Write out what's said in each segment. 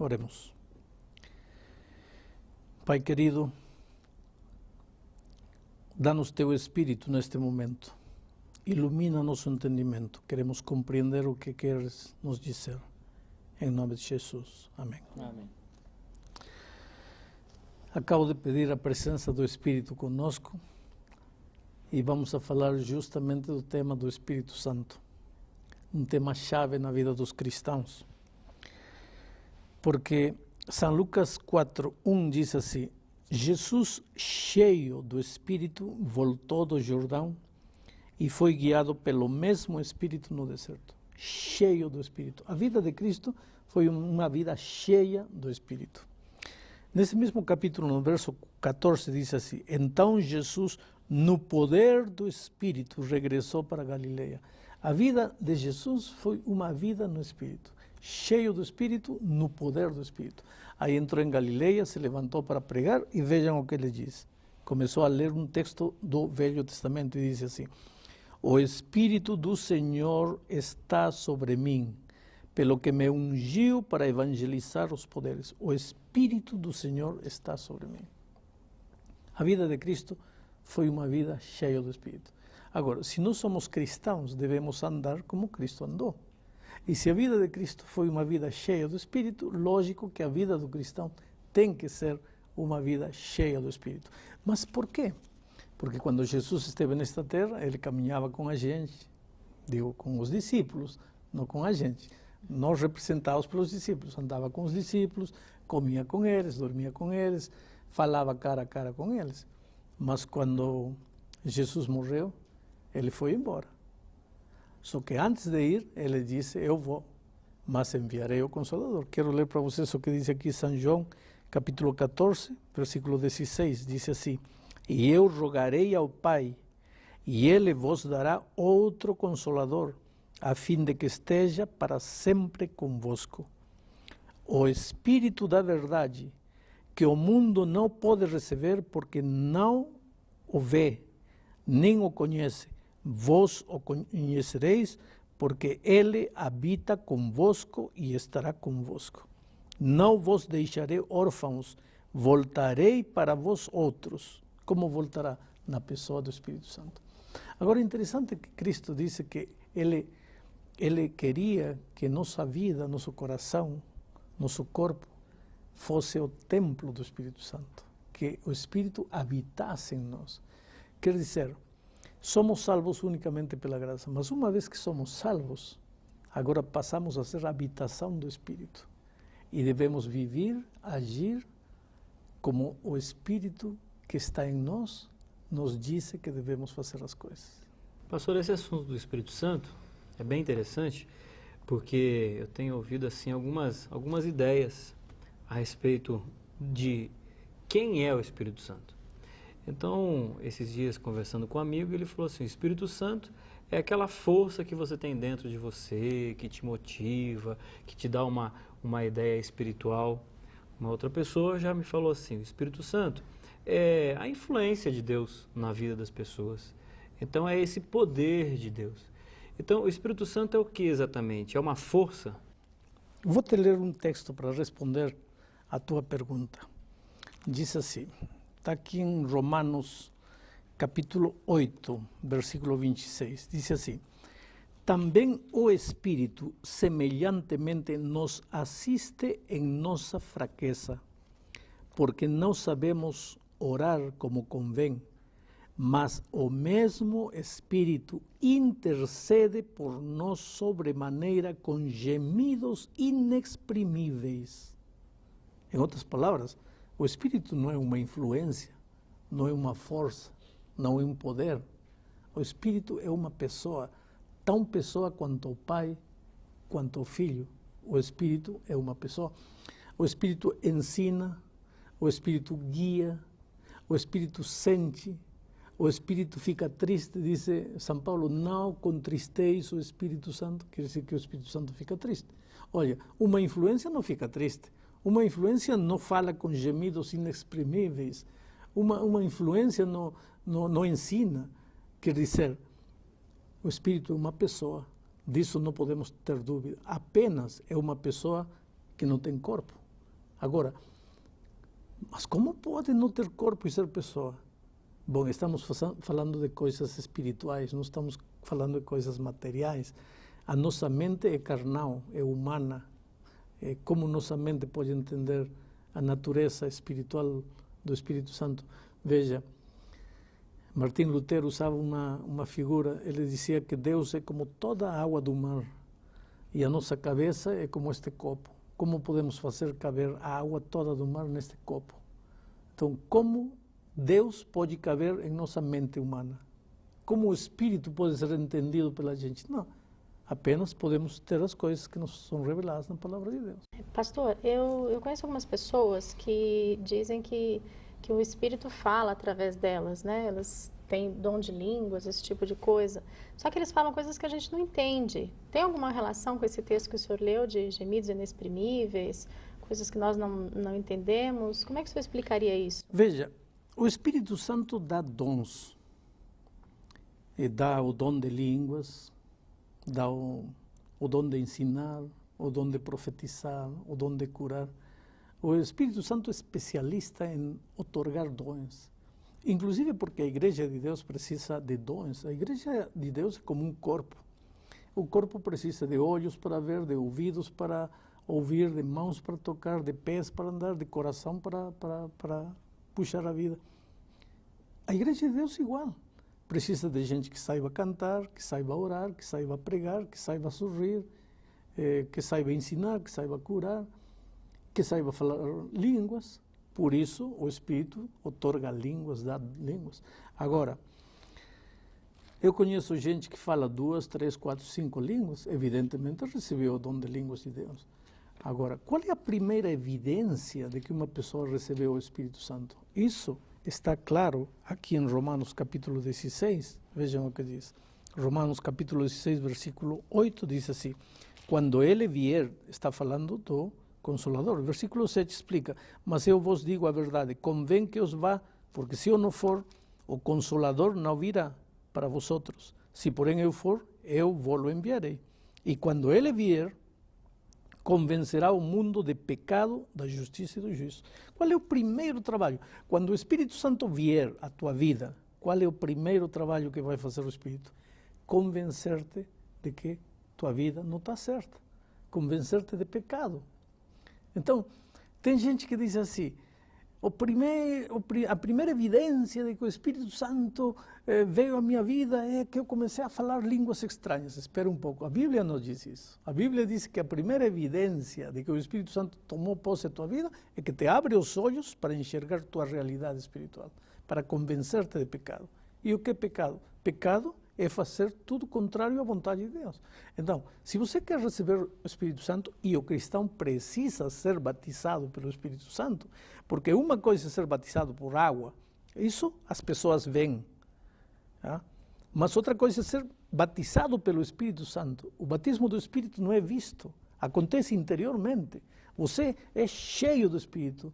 Oremos. Pai querido, dá-nos teu Espírito neste momento. Ilumina nosso entendimento. Queremos compreender o que queres nos dizer. Em nome de Jesus. Amém. Amém. Acabo de pedir a presença do Espírito conosco e vamos a falar justamente do tema do Espírito Santo. Um tema chave na vida dos cristãos. Porque São Lucas 4:1 diz assim: Jesus, cheio do Espírito, voltou do Jordão e foi guiado pelo mesmo Espírito no deserto. Cheio do Espírito. A vida de Cristo foi uma vida cheia do Espírito. Nesse mesmo capítulo, no verso 14, diz assim: Então Jesus, no poder do Espírito, regressou para a Galileia. A vida de Jesus foi uma vida no Espírito. Cheio do Espírito, no poder do Espírito. Aí entrou em Galileia, se levantou para pregar e vejam o que ele diz. Começou a ler um texto do Velho Testamento e disse assim: O Espírito do Senhor está sobre mim, pelo que me ungiu para evangelizar os poderes. O Espírito do Senhor está sobre mim. A vida de Cristo foi uma vida cheia do Espírito. Agora, se nós somos cristãos, devemos andar como Cristo andou. E se a vida de Cristo foi uma vida cheia do Espírito, lógico que a vida do cristão tem que ser uma vida cheia do Espírito. Mas por quê? Porque quando Jesus esteve nesta terra, ele caminhava com a gente, digo, com os discípulos, não com a gente. Nós representados pelos discípulos, andava com os discípulos, comia com eles, dormia com eles, falava cara a cara com eles. Mas quando Jesus morreu, ele foi embora. Só que antes de ir, ele disse: Eu vou, mas enviarei o Consolador. Quero ler para vocês o que diz aqui São João, capítulo 14, versículo 16. Diz assim: E eu rogarei ao Pai, e Ele vos dará outro Consolador, a fim de que esteja para sempre convosco. O Espírito da verdade, que o mundo não pode receber porque não o vê, nem o conhece. Vós o conhecereis, porque Ele habita convosco e estará convosco. Não vos deixarei órfãos, voltarei para vós outros. Como voltará? Na pessoa do Espírito Santo. Agora, é interessante que Cristo disse que Ele queria que nossa vida, nosso coração, nosso corpo, fosse o templo do Espírito Santo. Que o Espírito habitasse em nós. Quer dizer, somos salvos unicamente pela graça, mas uma vez que somos salvos, agora passamos a ser a habitação do Espírito. E devemos viver, agir como o Espírito que está em nós nos diz que devemos fazer as coisas. Pastor, esse assunto do Espírito Santo é bem interessante, porque eu tenho ouvido assim algumas ideias a respeito de quem é o Espírito Santo. Então, esses dias, conversando com um amigo, ele falou assim: o Espírito Santo é aquela força que você tem dentro de você, que te motiva, que te dá uma ideia espiritual. Uma outra pessoa já me falou assim: o Espírito Santo é a influência de Deus na vida das pessoas. Então, é esse poder de Deus. Então, o Espírito Santo é o que exatamente? É uma força? Vou te ler um texto para responder a tua pergunta. Diz assim, está aqui em Romanos, capítulo 8, versículo 26. Diz assim: Também o Espírito semelhantemente nos assiste em nossa fraqueza, porque não sabemos orar como convém, mas o mesmo Espírito intercede por nós sobremaneira com gemidos inexprimíveis. Em outras palavras, o Espírito não é uma influência, não é uma força, não é um poder. O Espírito é uma pessoa, tão pessoa quanto o Pai, quanto o Filho. O Espírito é uma pessoa. O Espírito ensina, o Espírito guia, o Espírito sente, o Espírito fica triste, diz São Paulo: não contristeis o Espírito Santo, quer dizer que o Espírito Santo fica triste. Olha, uma influência não fica triste, uma influência não fala com gemidos inexprimíveis, uma influência não ensina, quer dizer, o Espírito é uma pessoa, disso não podemos ter dúvida, apenas é uma pessoa que não tem corpo, Agora, mas como pode não ter corpo e ser pessoa? Bom, estamos falando de coisas espirituais, não estamos falando de coisas materiais. A nossa mente é carnal, é humana. Como nossa mente pode entender a natureza espiritual do Espírito Santo? Veja, Martim Lutero usava uma figura, ele dizia que Deus é como toda a água do mar e a nossa cabeça é como este copo. Como podemos fazer caber a água toda do mar neste copo? Então, como Deus pode caber em nossa mente humana? Como o Espírito pode ser entendido pela gente? Não, apenas podemos ter as coisas que nos são reveladas na Palavra de Deus. Pastor, eu conheço algumas pessoas que dizem que o Espírito fala através delas, né? Elas têm dom de línguas, esse tipo de coisa. Só que eles falam coisas que a gente não entende. Tem alguma relação com esse texto que o senhor leu, de gemidos inexprimíveis, coisas que nós não entendemos? Como é que o senhor explicaria isso? Veja, o Espírito Santo dá dons. E dá o dom de línguas, dá o dom de ensinar, o dom de profetizar, o dom de curar. O Espírito Santo é especialista em otorgar dons, inclusive porque a Igreja de Deus precisa de dons. A Igreja de Deus é como um corpo. O corpo precisa de olhos para ver, de ouvidos para ouvir, de mãos para tocar, de pés para andar, de coração para puxar a vida. A Igreja de Deus é igual. Precisa de gente que saiba cantar, que saiba orar, que saiba pregar, que saiba sorrir, que saiba ensinar, que saiba curar, que saiba falar línguas. Por isso, o Espírito otorga línguas, dá línguas. Agora, eu conheço gente que fala 2, 3, 4, 5 línguas, evidentemente recebeu o dom de línguas de Deus. Agora, qual é a primeira evidência de que uma pessoa recebeu o Espírito Santo? Isso está claro aqui em Romanos capítulo 16, vejam o que diz. Romanos capítulo 16, versículo 8, diz assim: quando ele vier, está falando do Consolador. O versículo 7 explica: mas eu vos digo a verdade, convém que os vá, porque se eu não for, o Consolador não virá para vosotros. Se porém eu for, eu vou-lo enviarei. E quando ele vier, convencerá o mundo de pecado, da justiça e do juízo. Qual é o primeiro trabalho? Quando o Espírito Santo vier à tua vida, qual é o primeiro trabalho que vai fazer o Espírito? Convencer-te de que tua vida não está certa. Convencer-te de pecado. Então, tem gente que diz assim: a primeira evidência de que o Espírito Santo veio à minha vida é que eu comecei a falar línguas estranhas. Espera um pouco, a Bíblia não diz isso. A Bíblia diz que a primeira evidência de que o Espírito Santo tomou posse da tua vida é que te abre os olhos para enxergar tua realidade espiritual, para convencer-te de pecado. E o que é pecado? Pecado é fazer tudo contrário à vontade de Deus. Então, se você quer receber o Espírito Santo, e o cristão precisa ser batizado pelo Espírito Santo, porque uma coisa é ser batizado por água, isso as pessoas veem, tá? Mas outra coisa é ser batizado pelo Espírito Santo. O batismo do Espírito não é visto, acontece interiormente. Você é cheio do Espírito,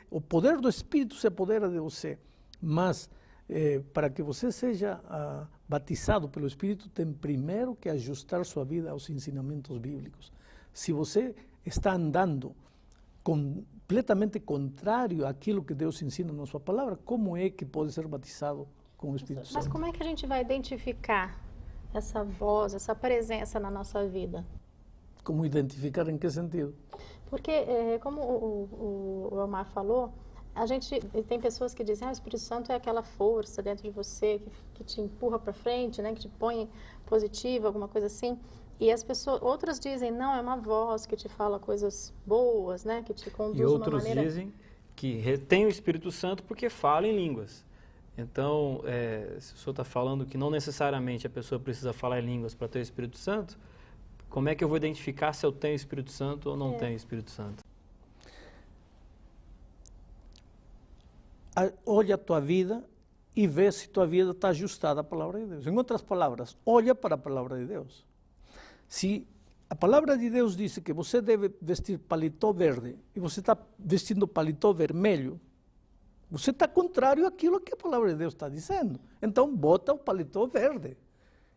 o poder do Espírito se apodera de você, mas para que você seja batizado pelo Espírito, tem primeiro que ajustar sua vida aos ensinamentos bíblicos. Se você está andando completamente contrário àquilo que Deus ensina na sua palavra, como é que pode ser batizado com o Espírito Santo? Mas como é que a gente vai identificar essa voz, essa presença na nossa vida? Como identificar em que sentido? Porque, como o Elmar falou, a gente tem pessoas que dizem: o Espírito Santo é aquela força dentro de você que te empurra para frente, né, que te põe positivo, alguma coisa assim. E as pessoas, outras dizem: não, é uma voz que te fala coisas boas, né, que te conduz de uma maneira. E outros dizem que retém o Espírito Santo porque fala em línguas. Então, se o senhor está falando que não necessariamente a pessoa precisa falar em línguas para ter o Espírito Santo, como é que eu vou identificar se eu tenho o Espírito Santo ou não tenho o Espírito Santo? Olha a tua vida e vê se tua vida está ajustada à palavra de Deus. Em outras palavras, olha para a palavra de Deus. Se a palavra de Deus diz que você deve vestir paletó verde e você está vestindo paletó vermelho, você está contrário àquilo que a palavra de Deus está dizendo. Então, bota o paletó verde.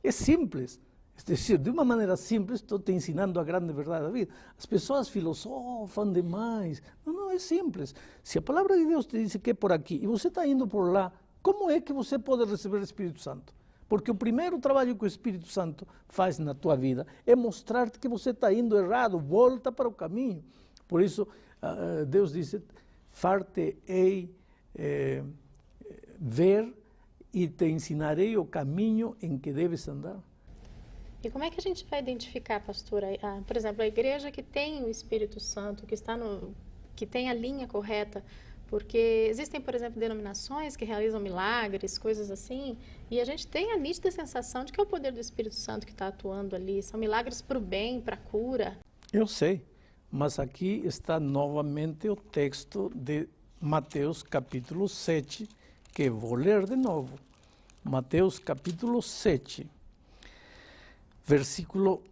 É simples. É decir, de uma maneira simples, estou te ensinando a grande verdade da vida. As pessoas filosofam demais. Não, é simples. Se a palavra de Deus te diz que é por aqui e você está indo por lá, como é que você pode receber o Espírito Santo? Porque o primeiro trabalho que o Espírito Santo faz na tua vida é mostrar-te que você está indo errado, volta para o caminho. Por isso, Deus disse, far-te-ei ver e te ensinarei o caminho em que deves andar. E como é que a gente vai identificar, pastora, por exemplo, a igreja que tem o Espírito Santo, que tem a linha correta? Porque existem, por exemplo, denominações que realizam milagres, coisas assim, e a gente tem a nítida sensação de que é o poder do Espírito Santo que está atuando ali. São milagres para o bem, para a cura. Eu sei, mas aqui está novamente o texto de Mateus capítulo 7, que vou ler de novo. Mateus capítulo 7, versículo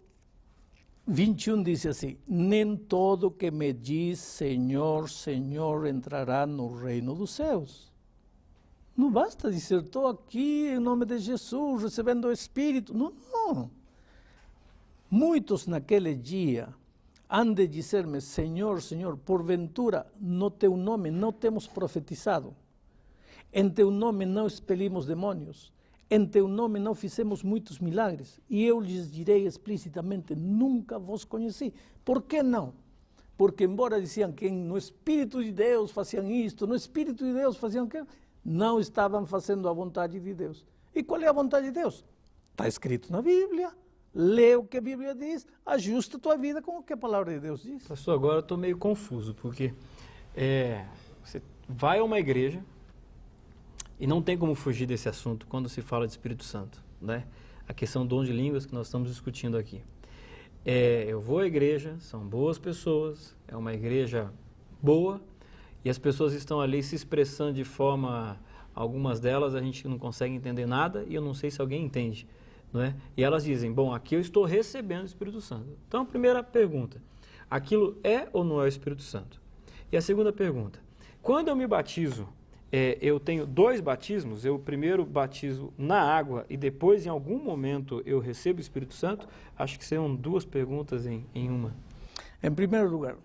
21 diz assim, nem todo que me diz Senhor, Senhor entrará no reino dos céus. Não basta dizer, estou aqui em nome de Jesus, recebendo o Espírito. Não. Muitos naquele dia han de dizer-me, Senhor, Senhor, porventura no teu nome não temos profetizado, em teu nome não expelimos demônios, em teu nome não fizemos muitos milagres, e eu lhes direi explicitamente, nunca vos conheci. Por que não? Porque embora diziam que no Espírito de Deus faziam isto, no Espírito de Deus faziam aquilo, não estavam fazendo a vontade de Deus. E qual é a vontade de Deus? Está escrito na Bíblia. Lê o que a Bíblia diz, ajusta a tua vida com o que a palavra de Deus diz. Pastor, agora eu estou meio confuso, porque você vai a uma igreja e não tem como fugir desse assunto quando se fala de Espírito Santo, né? A questão do dom de línguas que nós estamos discutindo aqui. Eu vou à igreja, são boas pessoas, é uma igreja boa, e as pessoas estão ali se expressando de forma, algumas delas a gente não consegue entender nada, e eu não sei se alguém entende. Não é? E elas dizem, bom, aqui eu estou recebendo o Espírito Santo. Então, a primeira pergunta, aquilo é ou não é o Espírito Santo? E a segunda pergunta, quando eu me batizo, eu tenho 2 batismos, eu primeiro batizo na água e depois, em algum momento, eu recebo o Espírito Santo? Acho que seriam 2 perguntas em uma. Em primeiro lugar,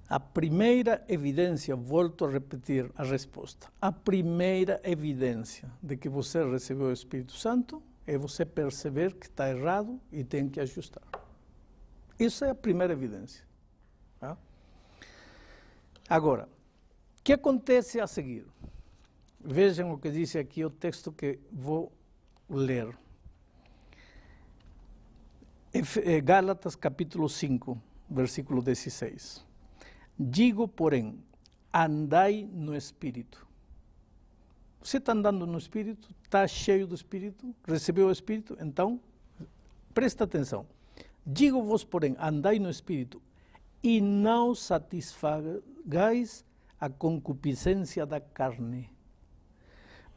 a primeira evidência, volto a repetir a resposta, a primeira evidência de que você recebeu o Espírito Santo é você perceber que está errado e tem que ajustar. Isso é a primeira evidência. Tá? Agora, o que acontece a seguir? Vejam o que diz aqui o texto que vou ler. Gálatas capítulo 5, versículo 16. Digo, porém, andai no Espírito. Você está andando no Espírito, está cheio do Espírito, recebeu o Espírito, então, presta atenção. Digo-vos, porém, andai no Espírito, e não satisfagais a concupiscência da carne.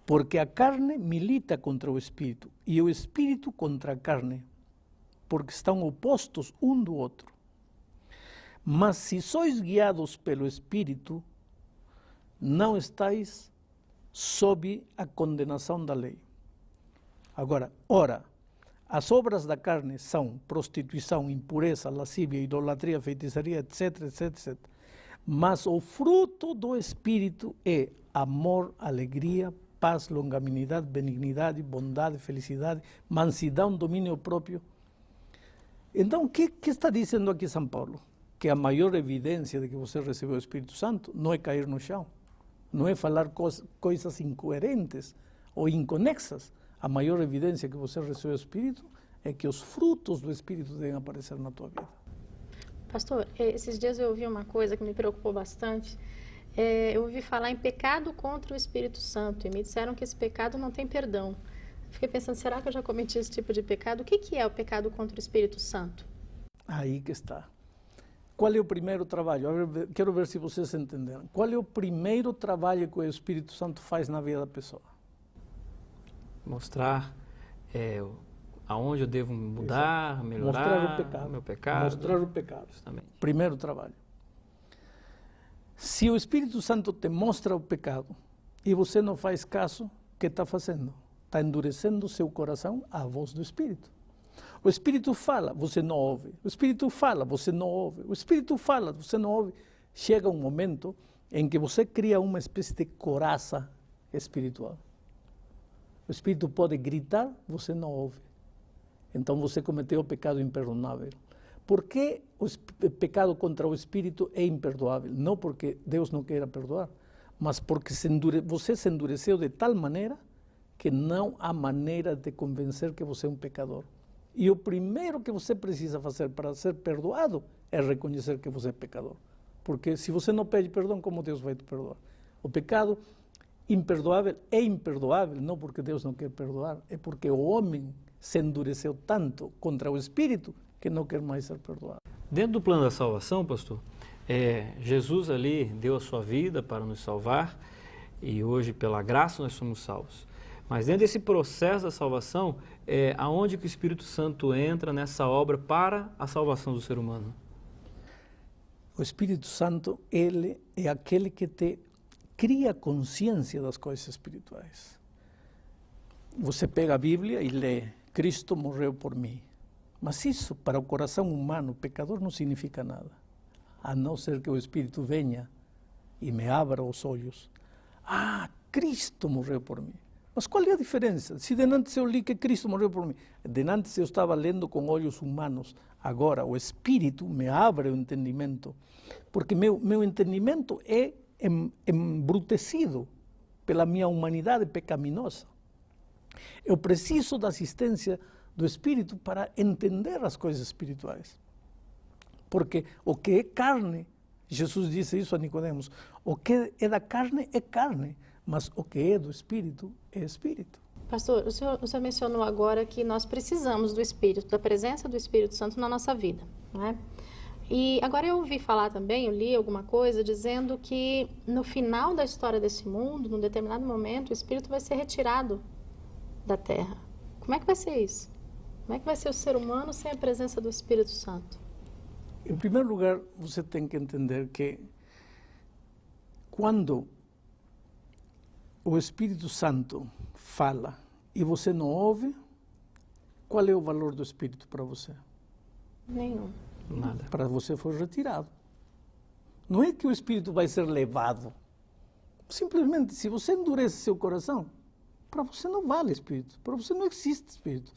Porque a carne milita contra o Espírito, e o Espírito contra a carne, porque estão opostos um do outro. Mas se sois guiados pelo Espírito, não estáis sob a condenação da lei. Agora, ora, as obras da carne são prostituição, impureza, lascívia, idolatria, feitiçaria, etc, etc, etc. Mas o fruto do Espírito é amor, alegria, paz, longanimidade, benignidade, bondade, felicidade, mansidão, domínio próprio. Então, o que está dizendo aqui São Paulo? Que a maior evidência de que você recebeu o Espírito Santo não é cair no chão, não é falar coisas incoerentes ou inconexas. A maior evidência que você recebeu o Espírito é que os frutos do Espírito devem aparecer na tua vida. Pastor, esses dias eu ouvi uma coisa que me preocupou bastante. Eu ouvi falar em pecado contra o Espírito Santo e me disseram que esse pecado não tem perdão. Fiquei pensando, será que eu já cometi esse tipo de pecado? O que é o pecado contra o Espírito Santo? Aí que está. Qual é o primeiro trabalho? Quero ver se vocês entenderam. Qual é o primeiro trabalho que o Espírito Santo faz na vida da pessoa? Mostrar aonde eu devo mudar, exato, melhorar mostrar o pecado. Meu pecado. Mostrar o pecado. Justamente. Primeiro trabalho. Se o Espírito Santo te mostra o pecado e você não faz caso, o que está fazendo? Está endurecendo o seu coração à voz do Espírito. O Espírito fala, você não ouve. O Espírito fala, você não ouve. O Espírito fala, você não ouve. Chega um momento em que você cria uma espécie de coraça espiritual. O Espírito pode gritar, você não ouve. Então você cometeu o pecado imperdonável. Por que o pecado contra o Espírito é imperdoável? Não porque Deus não queira perdoar, mas porque você se endureceu de tal maneira que não há maneira de convencer que você é um pecador. E o primeiro que você precisa fazer para ser perdoado é reconhecer que você é pecador. Porque se você não pede perdão, como Deus vai te perdoar? O pecado imperdoável é imperdoável, não porque Deus não quer perdoar, é porque o homem se endureceu tanto contra o Espírito que não quer mais ser perdoado. Dentro do plano da salvação, pastor, Jesus ali deu a sua vida para nos salvar e hoje, pela graça, nós somos salvos. Mas dentro desse processo da salvação, aonde que o Espírito Santo entra nessa obra para a salvação do ser humano? O Espírito Santo, ele é aquele que te cria consciência das coisas espirituais. Você pega a Bíblia e lê, Cristo morreu por mim. Mas isso, para o coração humano, pecador, não significa nada. A não ser que o Espírito venha e me abra os olhos. Ah, Cristo morreu por mim. Mas qual é a diferença? Se de antes eu li que Cristo morreu por mim, de antes eu estava lendo com olhos humanos, agora o Espírito me abre o entendimento, porque meu entendimento é embrutecido pela minha humanidade pecaminosa. Eu preciso da assistência do Espírito para entender as coisas espirituais. Porque o que é carne, Jesus disse isso a Nicodemos, o que é da carne é carne, mas o que é do Espírito é Espírito. Pastor, o senhor mencionou agora que nós precisamos do Espírito, da presença do Espírito Santo na nossa vida, não é? E agora eu ouvi falar também, eu li alguma coisa dizendo que no final da história desse mundo, num determinado momento, o Espírito vai ser retirado da Terra. Como é que vai ser isso? Como é que vai ser o ser humano sem a presença do Espírito Santo? Em primeiro lugar, você tem que entender que quando o Espírito Santo fala e você não ouve, qual é o valor do Espírito para você? Nenhum. Nada. Para você foi retirado. Não é que o Espírito vai ser levado. Simplesmente, se você endurece seu coração, para você não vale Espírito. Para você não existe Espírito.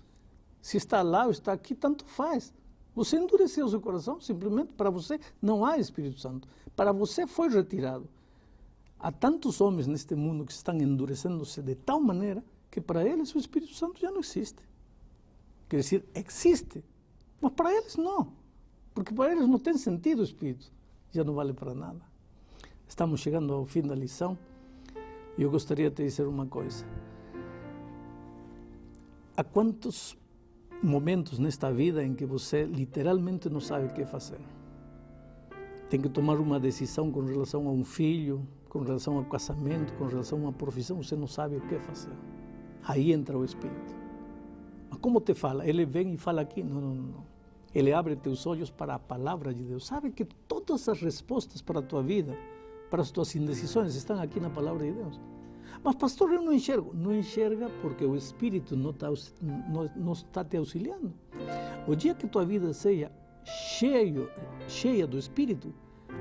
Se está lá ou está aqui, tanto faz. Você endureceu seu coração, simplesmente para você não há Espírito Santo. Para você foi retirado. Há tantos homens neste mundo que estão endurecendo-se de tal maneira que para eles o Espírito Santo já não existe. Quer dizer, existe, mas para eles não. Porque para eles não tem sentido o Espírito. Já não vale para nada. Estamos chegando ao fim da lição e eu gostaria de te dizer uma coisa. Há quantos momentos nesta vida em que você literalmente não sabe o que fazer? Tem que tomar uma decisão com relação a um filho, com relação ao casamento, com relação a uma profissão, você não sabe o que fazer. Aí entra o Espírito. Mas como te fala? Ele vem e fala aqui? Não. Ele abre teus olhos para a palavra de Deus. Sabe que todas as respostas para a tua vida, para as tuas indecisões, estão aqui na palavra de Deus. Mas, pastor, eu não enxergo. Não enxerga porque o Espírito não está te auxiliando. O dia que tua vida seja cheia do Espírito,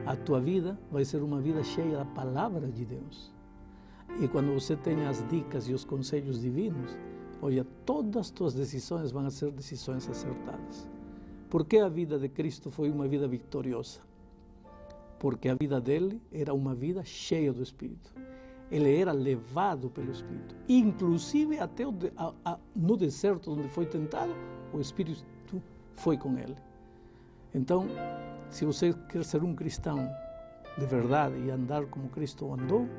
a tua vida vai ser uma vida cheia da palavra de Deus. E quando você tem as dicas e os conselhos divinos, olha, todas as tuas decisões vão ser decisões acertadas. Por que a vida de Cristo foi uma vida vitoriosa? Porque a vida dele era uma vida cheia do Espírito. Ele era levado pelo Espírito. Inclusive até no deserto onde foi tentado, o Espírito foi com ele. Então, se você quer ser um cristão de verdade e andar como Cristo andou,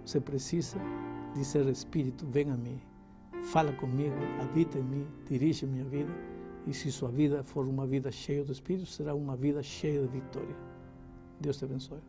você precisa dizer: Espírito, vem a mim, fala comigo, habita em mim, dirige minha vida. E se sua vida for uma vida cheia do Espírito, será uma vida cheia de vitória. Deus te abençoe.